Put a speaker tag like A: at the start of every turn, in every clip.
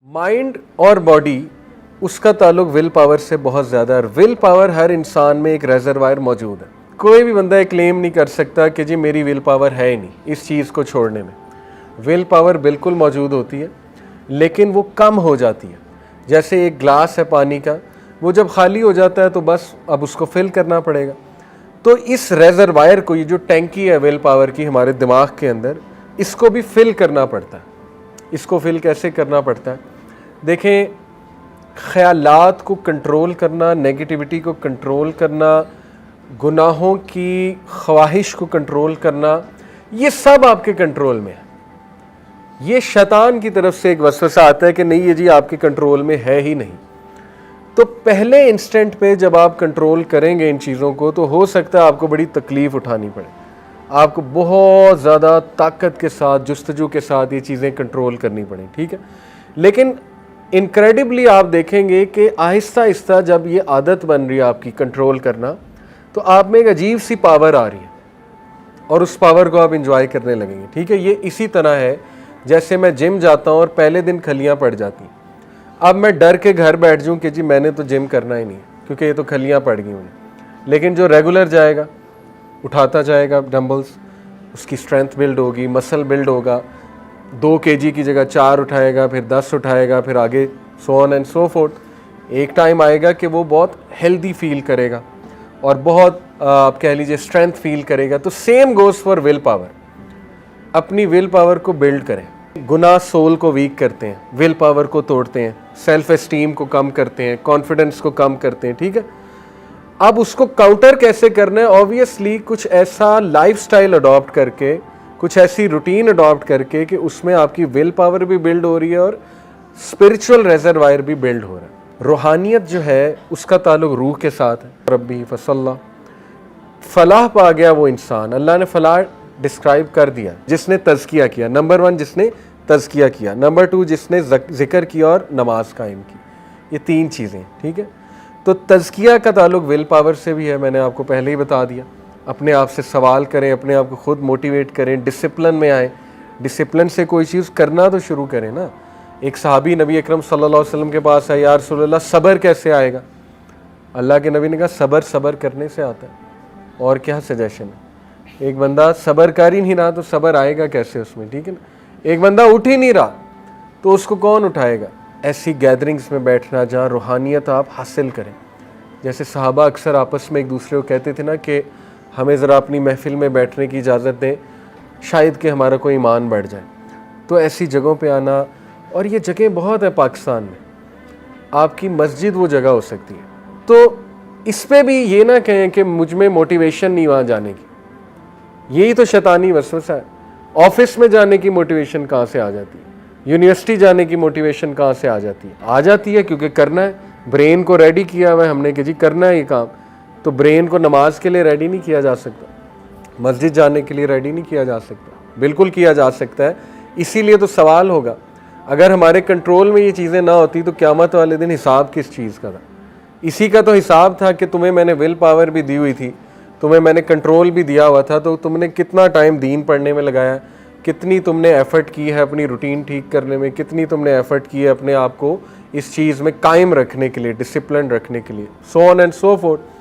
A: Mind और body उसका ताल्लुक विल पावर से बहुत ज़्यादा है। विल पावर हर इंसान में एक रेजरवायर मौजूद है। कोई भी बंदा ये क्लेम नहीं कर सकता कि जी मेरी विल पावर है ही नहीं इस चीज़ को छोड़ने में। विल पावर बिल्कुल मौजूद होती है, लेकिन वो कम हो जाती है। जैसे एक ग्लास है पानी का, वो जब खाली हो जाता है तो बस अब उसको फिल करना पड़ेगा। तो इस रेजरवायर को, ये जो टैंकी है विल पावर की हमारे दिमाग के अंदर, इसको भी फिल करना पड़ता है। इसको फिल कैसे करना पड़ता है? देखें, ख़यालात को कंट्रोल करना, नेगेटिविटी को कंट्रोल करना, गुनाहों की ख्वाहिश को कंट्रोल करना, ये सब आपके कंट्रोल में है। ये शैतान की तरफ से एक वसवसा आता है कि नहीं, ये जी आपके कंट्रोल में है ही नहीं। तो पहले इंस्टेंट पे जब आप कंट्रोल करेंगे इन चीज़ों को, तो हो सकता है आपको बड़ी तकलीफ़ उठानी पड़े। आपको बहुत ज़्यादा ताकत के साथ, जुस्तजू के साथ ये चीज़ें कंट्रोल करनी पड़े, ठीक है। लेकिन इनक्रेडिबली आप देखेंगे कि आहिस्ता आहिस्ता जब ये आदत बन रही है आपकी कंट्रोल करना, तो आप में एक अजीब सी पावर आ रही है और उस पावर को आप इंजॉय करने लगेंगे, ठीक है। ये इसी तरह है जैसे मैं जिम जाता हूँ और पहले दिन खलियाँ पड़ जाती, अब मैं डर के घर बैठ जाऊँ कि जी मैंने तो जिम करना ही नहीं क्योंकि ये तो खलियाँ पड़ गई मुझे। लेकिन जो रेगुलर जाएगा, उठाता जाएगा डंबल्स, उसकी स्ट्रेंथ बिल्ड होगी, मसल बिल्ड होगा, 2 kg की जगह 4 उठाएगा, फिर 10 उठाएगा, फिर आगे so on and so fourth. एक टाइम आएगा कि वो बहुत हेल्दी फील करेगा और बहुत आप कह लीजिए स्ट्रेंथ फील करेगा। तो same goes for will power. अपनी विल पावर को बिल्ड करें। गुनाह सोल को वीक करते हैं, विल पावर को तोड़ते हैं, सेल्फ एस्टीम को कम करते हैं, कॉन्फिडेंस को कम करते हैं, ठीक है। अब उसको काउंटर कैसे करना है? ऑब्वियसली कुछ ऐसा लाइफस्टाइल अडॉप्ट करके, कुछ ऐसी रूटीन अडॉप्ट करके कि उसमें आपकी विल पावर भी बिल्ड हो रही है और स्पिरिचुअल रेजरवायर भी बिल्ड हो रहा है। रूहानियत जो है उसका ताल्लुक रूह के साथ है। रब्बी फसल्ला, फलाह पा गया वो इंसान। अल्लाह ने फलाह डिस्क्राइब कर दिया जिसने तज़किया किया। नंबर 1 जिसने तज़किया किया, नंबर 2 जिसने जिक्र किया और नमाज कायम की। ये 3 चीज़ें, ठीक है। तो तज़किया का ताल्लुक विल पावर से भी है, मैंने आपको पहले ही बता दिया। अपने आप से सवाल करें, अपने आप को खुद मोटिवेट करें, डिसिप्लिन में आए। डिसिप्लिन से कोई चीज़ करना तो शुरू करें ना। एक सहाबी नबी अकरम सल्लल्लाहु अलैहि वसल्लम के पास आया, या रसूलल्लाह सब्र कैसे आएगा? अल्लाह के नबी ने कहा सब्र करने से आता है। और क्या सजेशन है? एक बंदा सब्र कर ही नहीं रहा तो सब्र आएगा कैसे उसमें, ठीक है ना। एक बंदा उठ ही नहीं रहा तो उसको कौन उठाएगा? ऐसी गैदरिंग्स में बैठना जहाँ रूहानियत आप हासिल करें। जैसे सहाबा अक्सर आपस में एक दूसरे को कहते थे ना कि हमें ज़रा अपनी महफिल में बैठने की इजाज़त दें, शायद कि हमारा कोई ईमान बढ़ जाए। तो ऐसी जगहों पे आना, और ये जगह बहुत है पाकिस्तान में, आपकी मस्जिद वो जगह हो सकती है। तो इस पे भी ये ना कहें कि मुझ में मोटिवेशन नहीं वहाँ जाने की। यही तो शैतानी वसवसा है। ऑफिस में जाने की मोटिवेशन कहाँ से आ जाती है? यूनिवर्सिटी जाने की मोटिवेशन कहाँ से आ जाती है? आ जाती है क्योंकि करना है। ब्रेन को रेडी किया हुआ है हमने कि जी करना है ये काम। तो ब्रेन को नमाज के लिए रेडी नहीं किया जा सकता, मस्जिद जाने के लिए रेडी नहीं किया जा सकता? बिल्कुल किया जा सकता है। इसीलिए तो सवाल होगा, अगर हमारे कंट्रोल में ये चीज़ें ना होती तो क़यामत वाले दिन हिसाब किस चीज़ का था? इसी का तो हिसाब था कि तुम्हें मैंने विल पावर भी दी हुई थी, तुम्हें मैंने कंट्रोल भी दिया हुआ था, तो तुमने कितना टाइम दीन पढ़ने में लगाया, कितनी तुमने एफ़र्ट की है अपनी रूटीन ठीक करने में, कितनी तुमने एफ़र्ट की है अपने आप को इस चीज़ में कायम रखने के लिए, डिसिप्लिन रखने के लिए, so on and so fourth.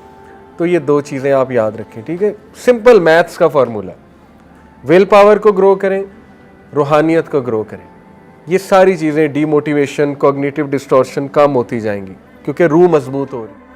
A: तो ये 2 चीज़ें आप याद रखें, ठीक है। सिंपल मैथ्स का फार्मूला, विल पावर को ग्रो करें, रूहानियत को ग्रो करें। ये सारी चीज़ें, डीमोटिवेशन, कॉग्निटिव डिस्टॉर्शन कम होती जाएंगी क्योंकि रूह मजबूत हो रही है।